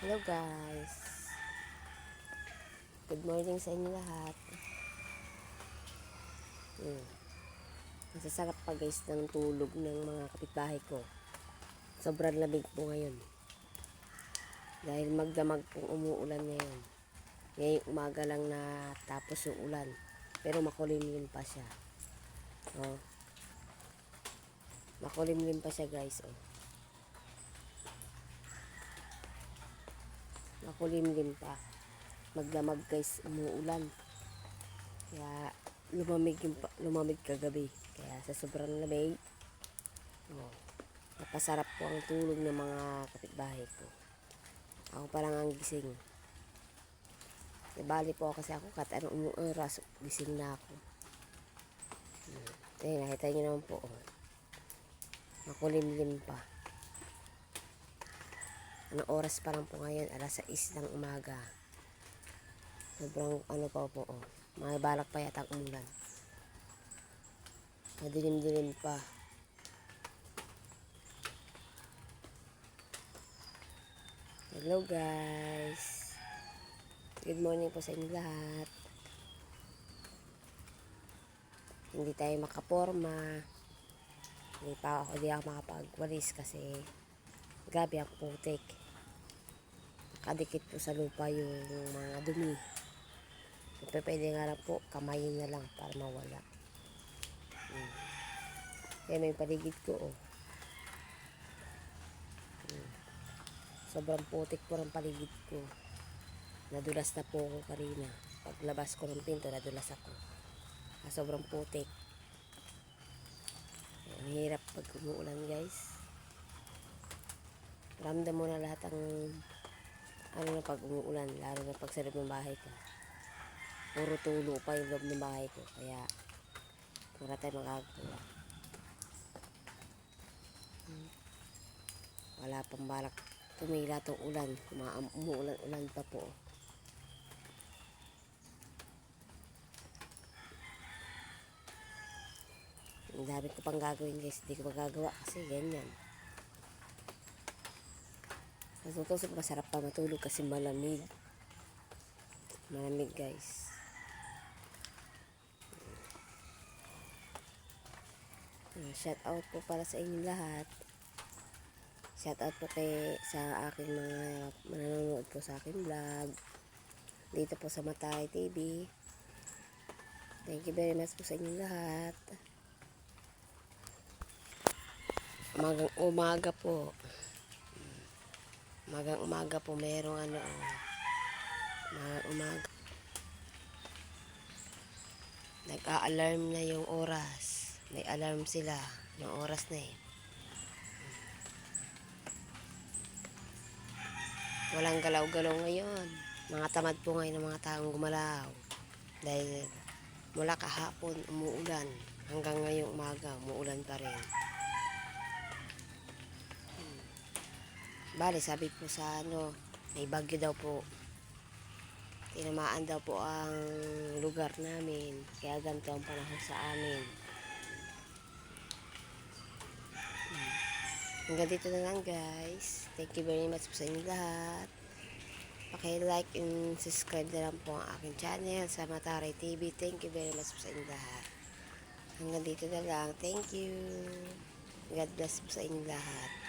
Hello guys. Good morning sa inyo lahat. Masasarap pa guys ng tulog ng mga kapitbahay ko. Sobrang lamig po ngayon. Dahil magdamag pong umuulan ngayon. Ngayong umaga lang na tapos yung ulan. Pero makulimlim pa siya. Oh. Makulimlim pa siya guys. Oh. Makulimlim pa. Magdamag guys, umuulan. Kaya lumamig kagabi. Kaya sa sobrang lamig, napasarap po ang tulog ng mga kapitbahay ko. Ako pa lang ang gising. Nabali po ako kasi ako kahit anong oras, gising na ako. Nakita nyo naman po. Makulimlim pa. Anong oras pa lang po ngayon? Alas 6 ng umaga. Sobrang pa po. May balak pa yata ang umulan. Madilim-dilim pa. Hello guys. Good morning po sa inyo lahat. Hindi tayo makaporma. Hindi ako makapagwalis kasi gabi ang putik. Nakadikit po sa lupa yung mga dumi. Pwede nga lang po, kamayin na lang para mawala. Kaya may paligid ko, sobrang putik po ng paligid ko. Nadulas na po ako kanina. Paglabas ko ng pinto, nadulas ako. Sobrang putik. Ang hirap pag umuulan guys. Ramdam mo na lahat ang na pag umuulan, lalo na pag sa loob ng bahay ko. Puro tulo pa yung loob ng bahay ko. Kaya wala tayo magagawa. Wala pang balak tumila itong ulan. Umuulan pa po. Ang dami ko pang gagawin guys. Hindi ko magagawa kasi ganyan. Masutosok masarap pa matulog kasi malamig. Malamig guys. Shout out po para sa inyo lahat. Shout out po sa aking mga manonood po sa aking vlog. Dito po sa Matay TV. Thank you very much po sa inyo lahat. Umaga po. Umaga po merong umaga. Nag-a-alarm na yung oras. May alarm sila ng oras na Walang galaw-galaw ngayon. Mga tamad po ngayon ng mga taong gumalaw. Dahil mula kahapon umuulan. Hanggang ngayong umaga umuulan pa rin. Bale, sabi po sa may bagyo daw po. Tinamaan daw po ang lugar namin. Kaya ganito ang panahon sa amin. Hanggang dito na lang guys. Thank you very much po sa inyo lahat. Paki-like and subscribe na lang po ang aking channel sa Mataray TV. Thank you very much po sa inyo lahat. Hanggang dito na lang. Thank you. God bless po sa inyo lahat.